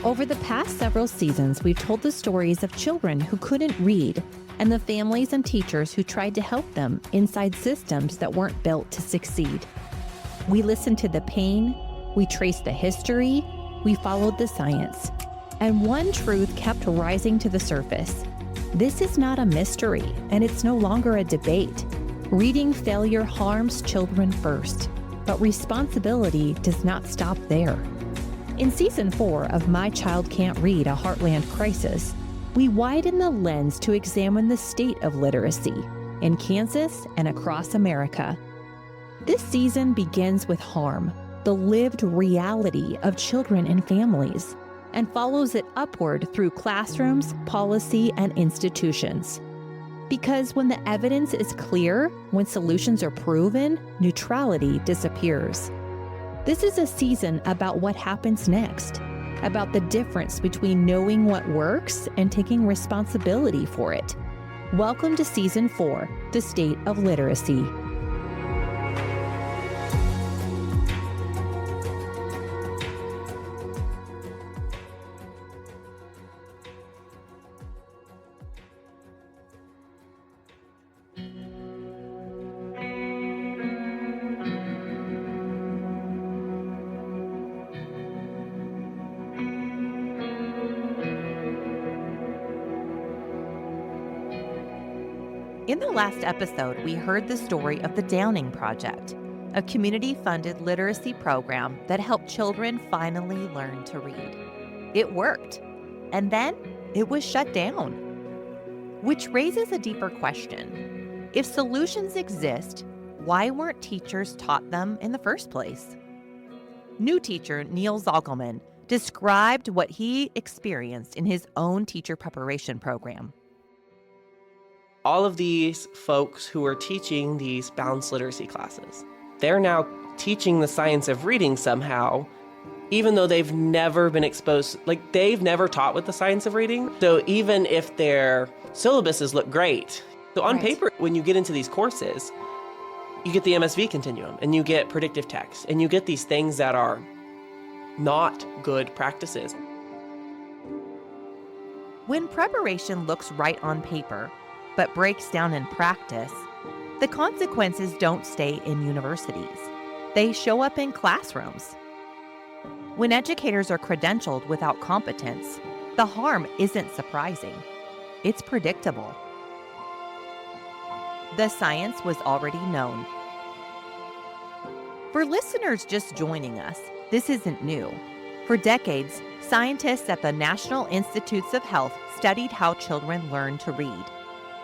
Over the past several seasons, we've told the stories of children who couldn't read and the families and teachers who tried to help them inside systems that weren't built to succeed. We listened to the pain, we traced the history, we followed the science, and one truth kept rising to the surface. This is not a mystery, and it's no longer a debate. Reading failure harms children first, but responsibility does not stop there. In Season 4 of My Child Can't Read, A Heartland Crisis, we widen the lens to examine the state of literacy in Kansas and across America. This season begins with harm, the lived reality of children and families, and follows it upward through classrooms, policy, and institutions. Because when the evidence is clear, when solutions are proven, neutrality disappears. This is a season about what happens next, about the difference between knowing what works and taking responsibility for it. Welcome to Season 4, The State of Literacy. In the last episode, we heard the story of the Downing Project, a community-funded literacy program that helped children finally learn to read. It worked, and then it was shut down. Which raises a deeper question. If solutions exist, why weren't teachers taught them in the first place? New teacher Neil Zoglmann described what he experienced in his own teacher preparation program. All of these folks who are teaching these balanced literacy classes, they're now teaching the science of reading somehow, even though they've never been exposed, they've never taught with the science of reading. So even if their syllabuses look great, so on paper, when you get into these courses, you get the MSV continuum and you get predictive text and you get these things that are not good practices. When preparation looks right on paper, but breaks down in practice, the consequences don't stay in universities. They show up in classrooms. When educators are credentialed without competence, the harm isn't surprising. It's predictable. The science was already known. For listeners just joining us, this isn't new. For decades, scientists at the National Institutes of Health studied how children learn to read.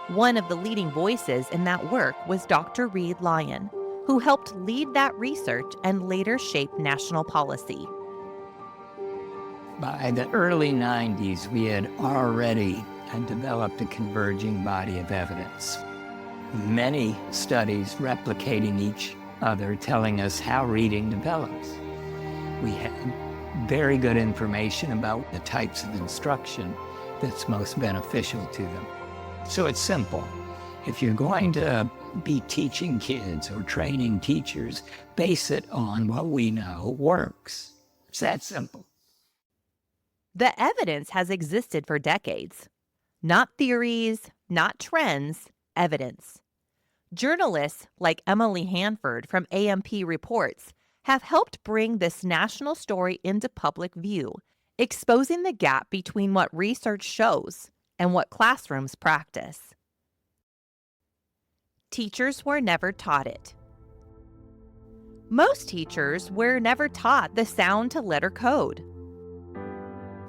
One of the leading voices in that work was Dr. Reid Lyon, who helped lead that research and later shape national policy. By the early 90s, we had already developed a converging body of evidence. Many studies replicating each other, telling us how reading develops. We had very good information about the types of instruction that's most beneficial to them. So it's simple. If you're going to be teaching kids or training teachers, base it on what we know works. It's that simple. The evidence has existed for decades. Not theories, not trends, evidence. Journalists like Emily Hanford from AMP Reports have helped bring this national story into public view, exposing the gap between what research shows and what classrooms practice. Teachers were never taught it. Most teachers were never taught the sound-to-letter code.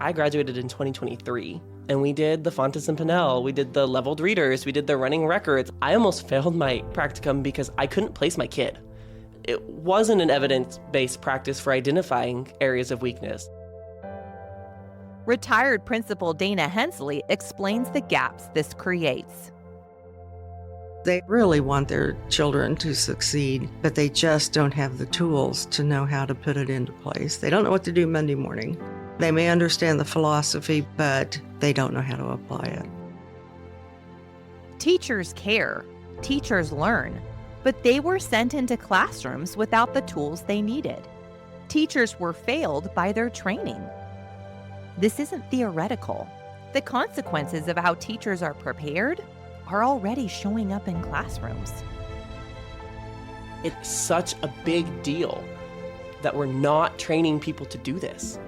I graduated in 2023, and we did the Fontes and Pinnell, we did the leveled readers, we did the running records. I almost failed my practicum because I couldn't place my kid. It wasn't an evidence-based practice for identifying areas of weakness. Retired Principal Dana Hensley explains the gaps this creates. They really want their children to succeed, but they just don't have the tools to know how to put it into place. They don't know what to do Monday morning. They may understand the philosophy, but they don't know how to apply it. Teachers care, teachers learn, but they were sent into classrooms without the tools they needed. Teachers were failed by their training. This isn't theoretical. The consequences of how teachers are prepared are already showing up in classrooms. It's such a big deal that we're not training people to do this,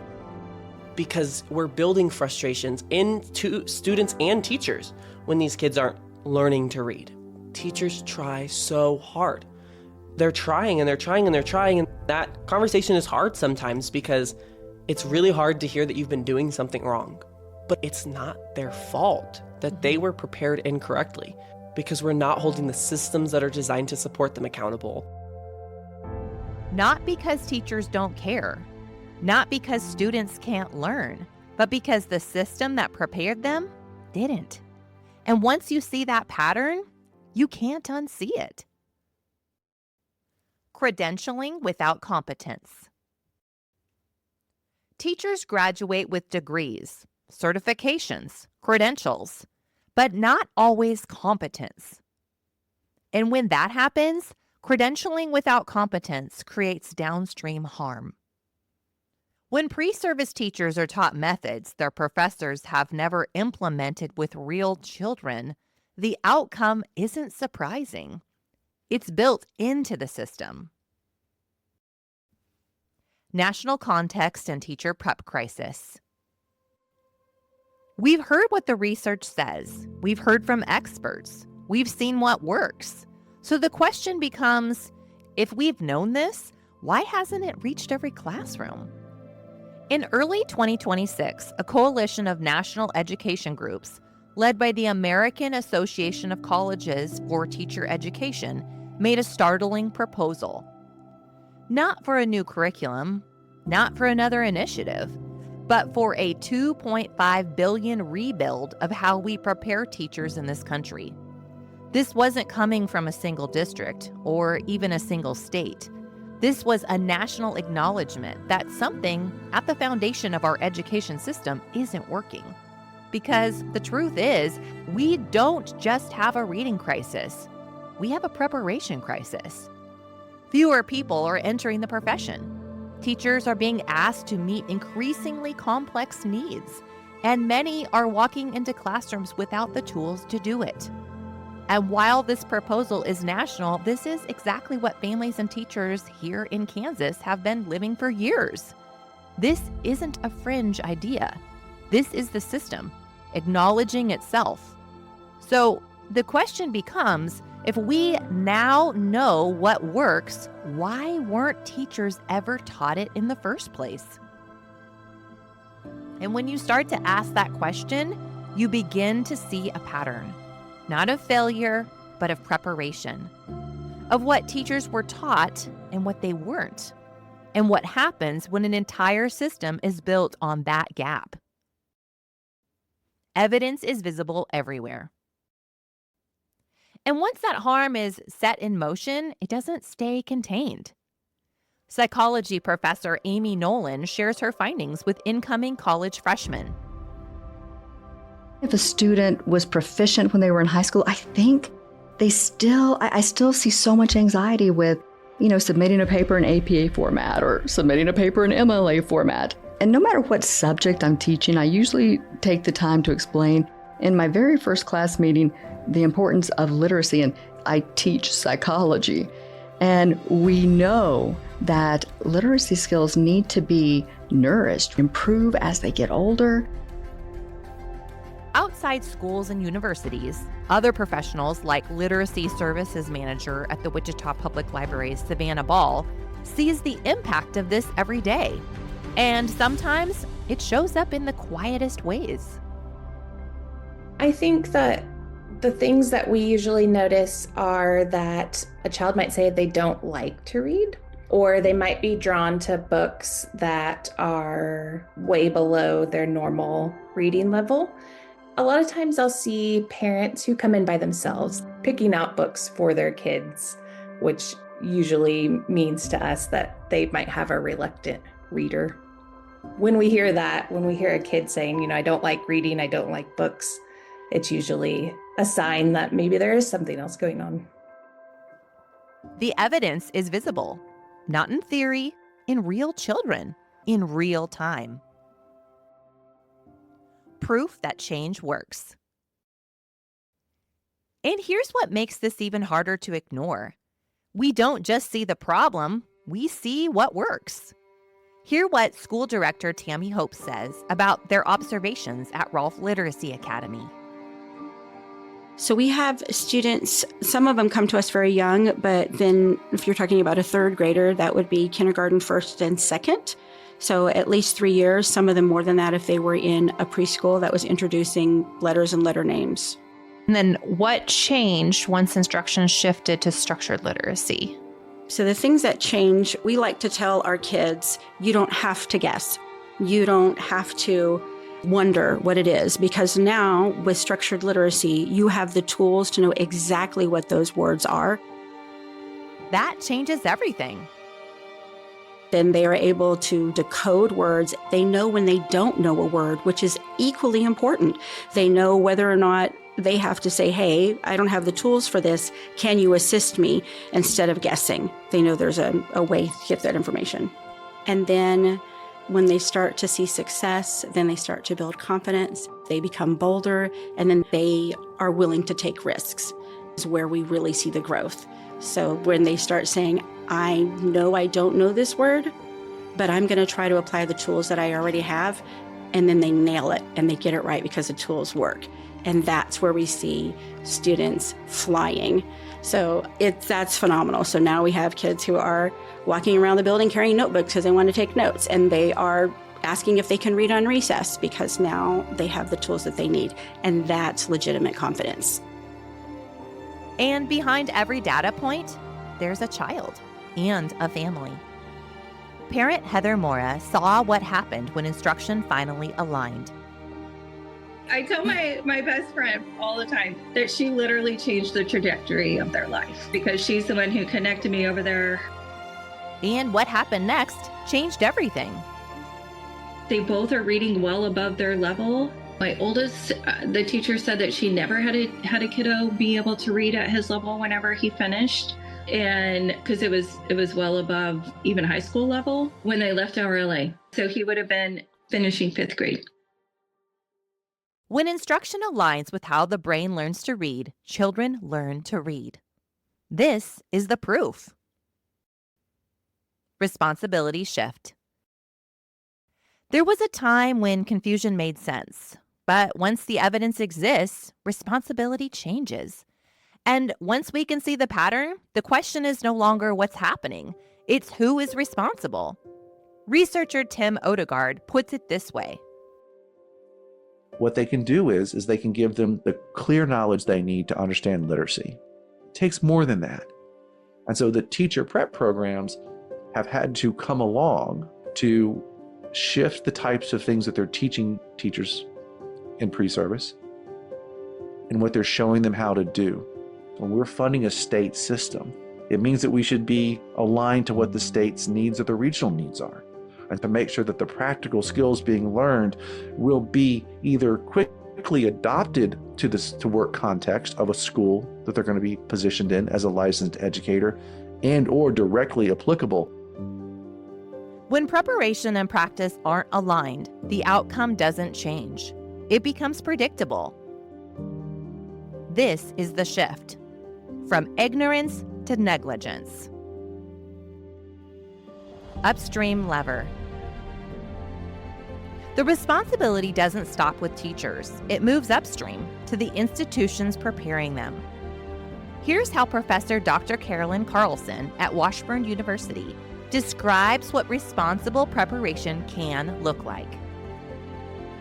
because we're building frustrations into students and teachers when these kids aren't learning to read. Teachers try so hard. They're trying and they're trying and they're trying, and that conversation is hard sometimes because it's really hard to hear that you've been doing something wrong. But it's not their fault that they were prepared incorrectly, because we're not holding the systems that are designed to support them accountable. Not because teachers don't care, not because students can't learn, but because the system that prepared them didn't. And once you see that pattern, you can't unsee it. Credentialing without competence. Teachers graduate with degrees, certifications, credentials, but not always competence. And when that happens, credentialing without competence creates downstream harm. When pre-service teachers are taught methods their professors have never implemented with real children, the outcome isn't surprising. It's built into the system. National context and teacher prep crisis. We've heard what the research says. We've heard from experts. We've seen what works. So the question becomes, if we've known this, why hasn't it reached every classroom? In early 2026, a coalition of national education groups, led by the American Association of Colleges for Teacher Education, made a startling proposal. Not for a new curriculum, not for another initiative, but for a $2.5 billion rebuild of how we prepare teachers in this country. This wasn't coming from a single district or even a single state. This was a national acknowledgement that something at the foundation of our education system isn't working. Because the truth is, we don't just have a reading crisis. We have a preparation crisis. Fewer people are entering the profession. Teachers are being asked to meet increasingly complex needs, and many are walking into classrooms without the tools to do it. And while this proposal is national, this is exactly what families and teachers here in Kansas have been living for years. This isn't a fringe idea. This is the system, acknowledging itself. So the question becomes, if we now know what works, why weren't teachers ever taught it in the first place? And when you start to ask that question, you begin to see a pattern, not of failure, but of preparation, of what teachers were taught and what they weren't, and what happens when an entire system is built on that gap. Evidence is visible everywhere. And once that harm is set in motion, it doesn't stay contained. Psychology professor Amy Nolan shares her findings with incoming college freshmen. If a student was proficient when they were in high school, I think I still see so much anxiety with, submitting a paper in APA format or submitting a paper in MLA format. And no matter what subject I'm teaching, I usually take the time to explain in my very first class meeting the importance of literacy, and I teach psychology. And we know that literacy skills need to be nourished, improve as they get older. Outside schools and universities, other professionals like Literacy Services Manager at the Wichita Public Library's Savannah Ball sees the impact of this every day. And sometimes it shows up in the quietest ways. I think that the things that we usually notice are that a child might say they don't like to read, or they might be drawn to books that are way below their normal reading level. A lot of times I'll see parents who come in by themselves picking out books for their kids, which usually means to us that they might have a reluctant reader. When we hear that, when we hear a kid saying, I don't like reading, I don't like books, it's usually a sign that maybe there is something else going on. The evidence is visible, not in theory, in real children, in real time. proof that change works. And here's what makes this even harder to ignore. We don't just see the problem, we see what works. Hear what school director Tammy Hope says about their observations at Rolfe Literacy Academy. So we have students, some of them come to us very young, but then if you're talking about a third grader, that would be kindergarten, first and second. So at least 3 years, some of them more than that if they were in a preschool that was introducing letters and letter names. And then what changed once instruction shifted to structured literacy? So the things that change, we like to tell our kids, you don't have to guess. You don't have to wonder what it is, because now with structured literacy, you have the tools to know exactly what those words are. That changes everything. Then they are able to decode words. They know when they don't know a word, which is equally important. They know whether or not they have to say, hey, I don't have the tools for this. Can you assist me? Instead of guessing. They know there's a way to get that information. And then when they start to see success, then they start to build confidence. They become bolder, and then they are willing to take risks. Is where we really see the growth. So when they start saying, I know I don't know this word, but I'm going to try to apply the tools that I already have, and then they nail it and they get it right because the tools work. And that's where we see students flying. So that's phenomenal. So now we have kids who are walking around the building carrying notebooks because they want to take notes, and they are asking if they can read on recess because now they have the tools that they need. And that's legitimate confidence. And behind every data point, there's a child and a family. Parent Heather Mora saw what happened when instruction finally aligned. I tell my best friend all the time that she literally changed the trajectory of their life because she's the one who connected me over there. And what happened next changed everything. They both are reading well above their level. My oldest, the teacher said that she never had a kiddo be able to read at his level whenever he finished. And because it was well above even high school level when they left RLA. So he would have been finishing 5th grade. When instruction aligns with how the brain learns to read, children learn to read. This is the proof. Responsibility shift. There was a time when confusion made sense, but once the evidence exists, responsibility changes. And once we can see the pattern, the question is no longer what's happening, it's who is responsible. Researcher Tim Odegaard puts it this way. What they can do is they can give them the clear knowledge they need to understand literacy. It takes more than that. And so the teacher prep programs have had to come along to shift the types of things that they're teaching teachers in pre-service and what they're showing them how to do. When we're funding a state system, it means that we should be aligned to what the state's needs or the regional needs are, and to make sure that the practical skills being learned will be either quickly adopted to work context of a school that they're going to be positioned in as a licensed educator, and or directly applicable. When preparation and practice aren't aligned, the outcome doesn't change. It becomes predictable. This is the shift from ignorance to negligence. Upstream lever. The responsibility doesn't stop with teachers. It moves upstream to the institutions preparing them. Here's how Professor Dr. Carolyn Carlson at Washburn University describes what responsible preparation can look like.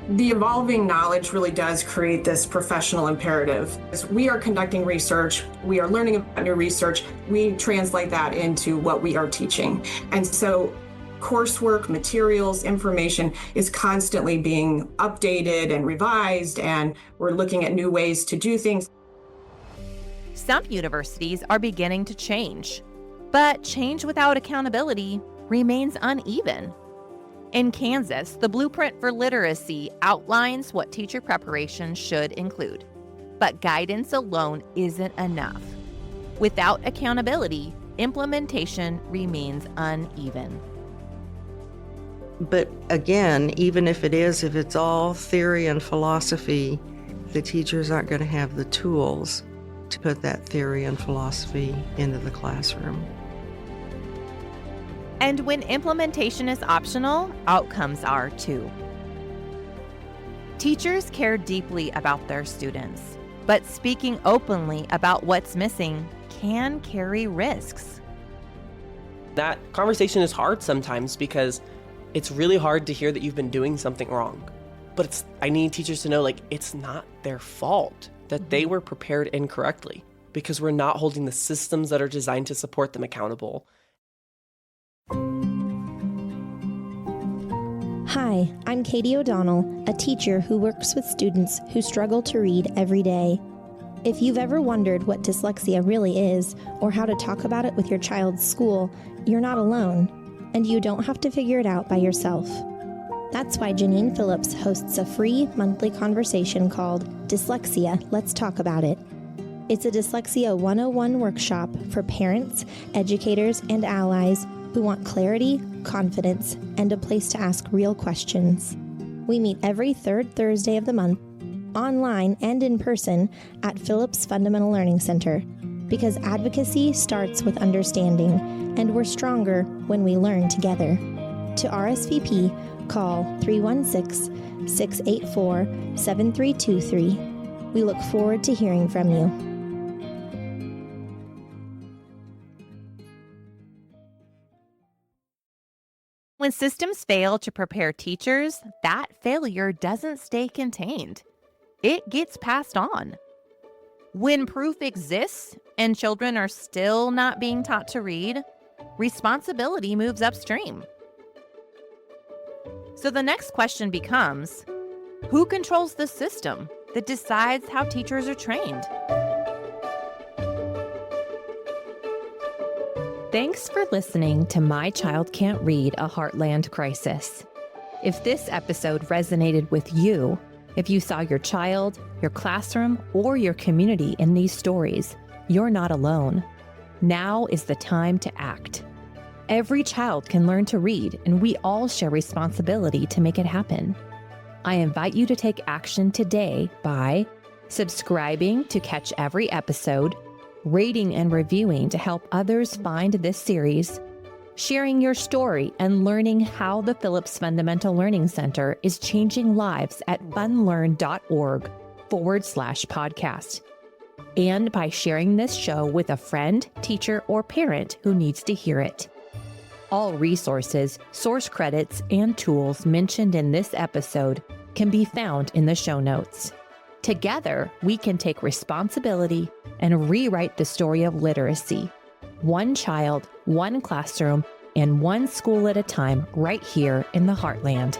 The evolving knowledge really does create this professional imperative. As we are conducting research, we are learning about new research, we translate that into what we are teaching. And so coursework, materials, information is constantly being updated and revised, and we're looking at new ways to do things. Some universities are beginning to change, but change without accountability remains uneven. In Kansas, the Blueprint for Literacy outlines what teacher preparation should include, but guidance alone isn't enough. Without accountability, implementation remains uneven. But again, even if it's all theory and philosophy, the teachers aren't going to have the tools to put that theory and philosophy into the classroom. And when implementation is optional, outcomes are too. Teachers care deeply about their students, but speaking openly about what's missing can carry risks. That conversation is hard sometimes because it's really hard to hear that you've been doing something wrong. But I need teachers to know, it's not their fault that they were prepared incorrectly, because we're not holding the systems that are designed to support them accountable. Hi, I'm Katie O'Donnell, a teacher who works with students who struggle to read every day. If you've ever wondered what dyslexia really is, or how to talk about it with your child's school, you're not alone, and you don't have to figure it out by yourself. That's why Janine Phillips hosts a free monthly conversation called Dyslexia, Let's Talk About It. It's a Dyslexia 101 workshop for parents, educators, and allies who want clarity, confidence, and a place to ask real questions. We meet every third Thursday of the month, online and in person at Phillips Fundamental Learning Center, because advocacy starts with understanding, and we're stronger when we learn together. To RSVP, call 316-684-7323. We look forward to hearing from you. When systems fail to prepare teachers, that failure doesn't stay contained. It gets passed on. When proof exists and children are still not being taught to read, responsibility moves upstream. So the next question becomes, who controls the system that decides how teachers are trained? Thanks for listening to My Child Can't Read, a Heartland Crisis. If this episode resonated with you, if you saw your child, your classroom, or your community in these stories, you're not alone. Now is the time to act. Every child can learn to read, and we all share responsibility to make it happen. I invite you to take action today by subscribing to catch every episode, rating and reviewing to help others find this series, sharing your story and learning how the Phillips Fundamental Learning Center is changing lives at funlearn.org/podcast, and by sharing this show with a friend, teacher, or parent who needs to hear it. All resources, source credits, and tools mentioned in this episode can be found in the show notes. Together, we can take responsibility and rewrite the story of literacy. One child, one classroom, and one school at a time right here in the Heartland.